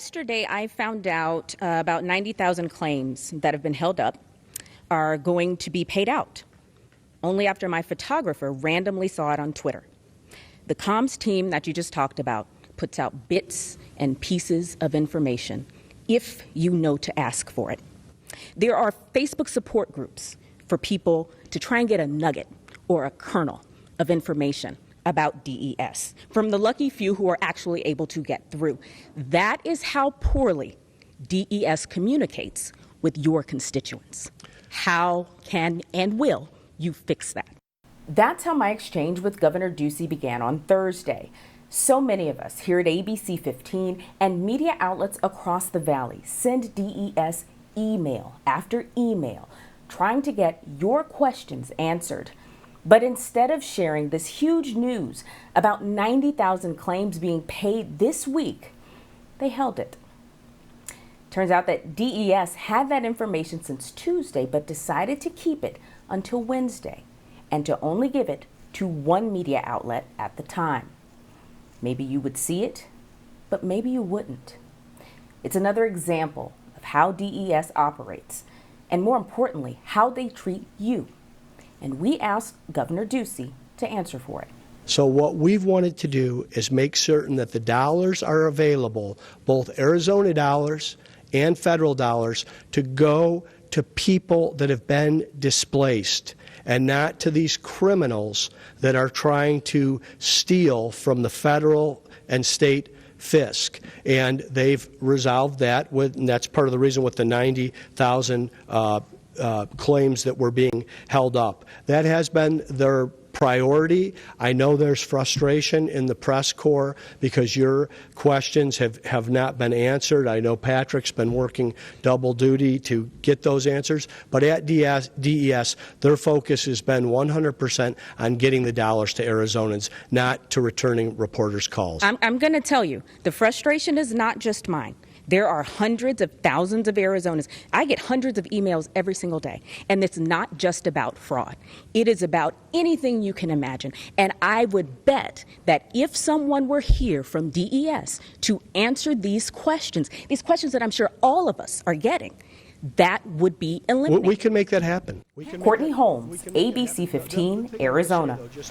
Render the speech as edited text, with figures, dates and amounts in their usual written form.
yesterday I found out about 90,000 claims that have been held up are going to be paid out, only after my photographer randomly saw it on Twitter. The comms team that you just talked about puts out bits and pieces of information if you know to ask for it. There are Facebook support groups for people to try and get a nugget or a kernel of information about DES from the lucky few who are actually able to get through. That is how poorly DES communicates with your constituents. How can and will you fix that? That's how my exchange with Governor Ducey began on Thursday. So many of us here at ABC 15 and media outlets across the valley send DES email after email trying to get your questions answered. But instead of sharing this huge news about 90,000 claims being paid this week, they held it. Turns out that DES had that information since Tuesday, but decided to keep it until Wednesday and to only give it to one media outlet at the time. Maybe you would see it, but maybe you wouldn't. It's another example of how DES operates, and more importantly, how they treat you. And we asked Governor Ducey to answer for it. So what we've wanted to do is make certain that the dollars are available, both Arizona dollars and federal dollars, to go to people that have been displaced and not to these criminals that are trying to steal from the federal and state fisc. And they've resolved that, and that's part of the reason with the 90,000 claims that were being held up. That has been their priority. I know there's frustration in the press corps because your questions have not been answered. I know Patrick's been working double duty to get those answers. But at DES, their focus has been 100% on getting the dollars to Arizonans, not to returning reporters' calls. I'm going to tell you, the frustration is not just mine. There are hundreds of thousands of Arizonans. I get hundreds of emails every single day. And it's not just about fraud. It is about anything you can imagine. And I would bet that if someone were here from DES to answer these questions that I'm sure all of us are getting, that would be eliminated. We can make that happen. Courtney Holmes, ABC 15, Arizona.